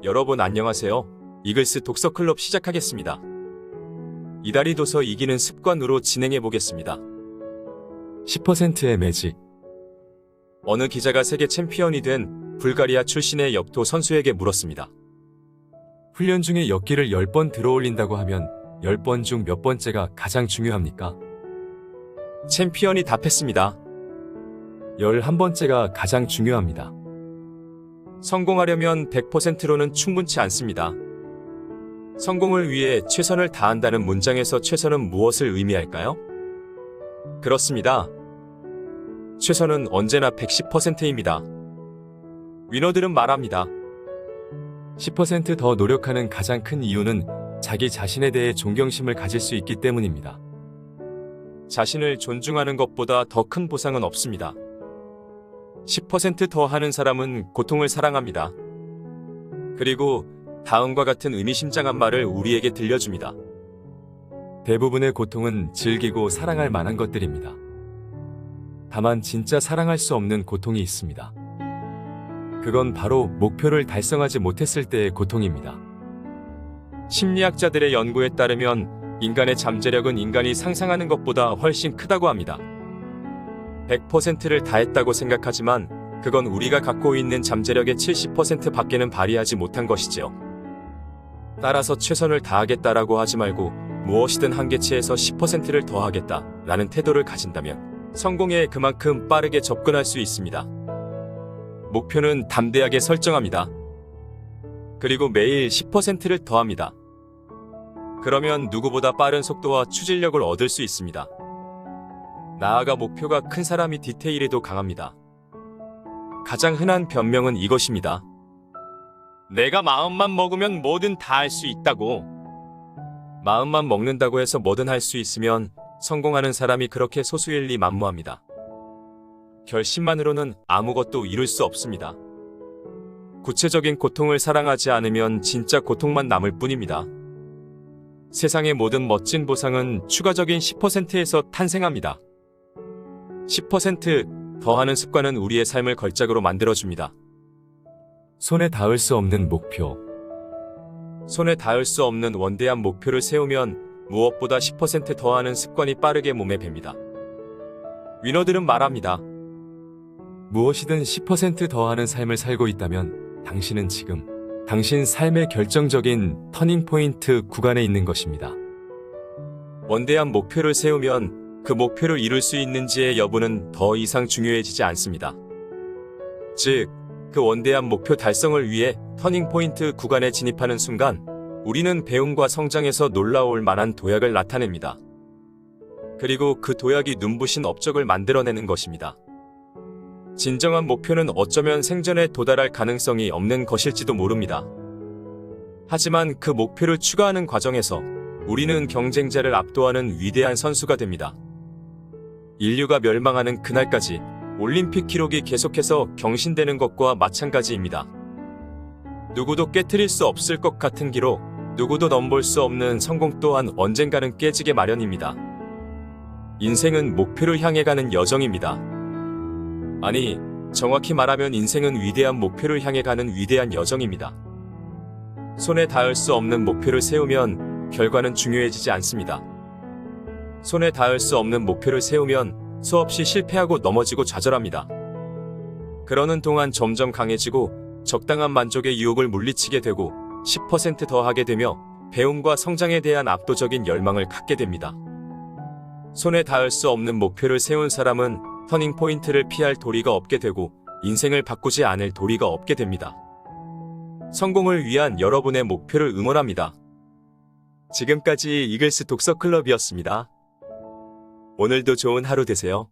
여러분 안녕하세요. 이글스 독서클럽 시작하겠습니다. 이달이 도서 이기는 습관으로 진행해 보겠습니다. 10%의 매직. 어느 기자가 세계 챔피언이 된 불가리아 출신의 역도 선수에게 물었습니다. 훈련 중에 역기를 10번 들어올린다고 하면 10번 중 몇 번째가 가장 중요합니까? 챔피언이 답했습니다. 11번째가 가장 중요합니다. 성공하려면 100%로는 충분치 않습니다. 성공을 위해 최선을 다한다는 문장에서 최선은 무엇을 의미할까요? 그렇습니다. 최선은 언제나 110%입니다. 위너들은 말합니다. 10%더 노력하는 가장 큰 이유는 자기 자신에 대해 존경심을 가질 수 있기 때문입니다. 자신을 존중하는 것보다 더 큰 보상은 없습니다. 10%더 하는 사람은 고통을 사랑합니다. 그리고 다음과 같은 의미심장한 말을 우리에게 들려줍니다. 대부분의 고통은 즐기고 사랑할 만한 것들입니다. 다만 진짜 사랑할 수 없는 고통이 있습니다. 그건 바로 목표를 달성하지 못했을 때의 고통입니다. 심리학자들의 연구에 따르면 인간의 잠재력은 인간이 상상하는 것보다 훨씬 크다고 합니다. 100%를 다했다고 생각하지만 그건 우리가 갖고 있는 잠재력의 70% 밖에는 발휘하지 못한 것이지요. 따라서 최선을 다하겠다라고 하지 말고 무엇이든 한계치에서 10%를 더하겠다 라는 태도를 가진다면 성공에 그만큼 빠르게 접근할 수 있습니다. 목표는 담대하게 설정합니다. 그리고 매일 10%를 더합니다. 그러면 누구보다 빠른 속도와 추진력을 얻을 수 있습니다. 나아가 목표가 큰 사람이 디테일에도 강합니다. 가장 흔한 변명은 이것입니다. 내가 마음만 먹으면 뭐든 다 할 수 있다고. 마음만 먹는다고 해서 뭐든 할 수 있으면 성공하는 사람이 그렇게 소수일 리 만무합니다. 결심만으로는 아무것도 이룰 수 없습니다. 구체적인 고통을 사랑하지 않으면 진짜 고통만 남을 뿐입니다. 세상의 모든 멋진 보상은 추가적인 10%에서 탄생합니다. 10% 더하는 습관은 우리의 삶을 걸작으로 만들어줍니다. 손에 닿을 수 없는 목표. 손에 닿을 수 없는 원대한 목표를 세우면 무엇보다 10% 더하는 습관이 빠르게 몸에 뱄니다. 위너들은 말합니다. 무엇이든 10% 더하는 삶을 살고 있다면 당신은 지금 당신 삶의 결정적인 터닝포인트 구간에 있는 것입니다. 원대한 목표를 세우면 그 목표를 이룰 수 있는지의 여부는 더 이상 중요해지지 않습니다. 즉, 그 원대한 목표 달성을 위해 터닝포인트 구간에 진입하는 순간 우리는 배움과 성장에서 놀라울 만한 도약을 나타냅니다. 그리고 그 도약이 눈부신 업적을 만들어내는 것입니다. 진정한 목표는 어쩌면 생전에 도달할 가능성이 없는 것일지도 모릅니다. 하지만 그 목표를 추가하는 과정에서 우리는 경쟁자를 압도하는 위대한 선수가 됩니다. 인류가 멸망하는 그날까지 올림픽 기록이 계속해서 경신되는 것과 마찬가지입니다. 누구도 깨트릴 수 없을 것 같은 기록, 누구도 넘볼 수 없는 성공 또한 언젠가는 깨지게 마련입니다. 인생은 목표를 향해 가는 여정입니다. 아니, 정확히 말하면 인생은 위대한 목표를 향해 가는 위대한 여정입니다. 손에 닿을 수 없는 목표를 세우면 결과는 중요해지지 않습니다. 손에 닿을 수 없는 목표를 세우면 수없이 실패하고 넘어지고 좌절합니다. 그러는 동안 점점 강해지고 적당한 만족의 유혹을 물리치게 되고 10% 더 하게 되며 배움과 성장에 대한 압도적인 열망을 갖게 됩니다. 손에 닿을 수 없는 목표를 세운 사람은 터닝포인트를 피할 도리가 없게 되고 인생을 바꾸지 않을 도리가 없게 됩니다. 성공을 위한 여러분의 목표를 응원합니다. 지금까지 이글스 독서클럽이었습니다. 오늘도 좋은 하루 되세요.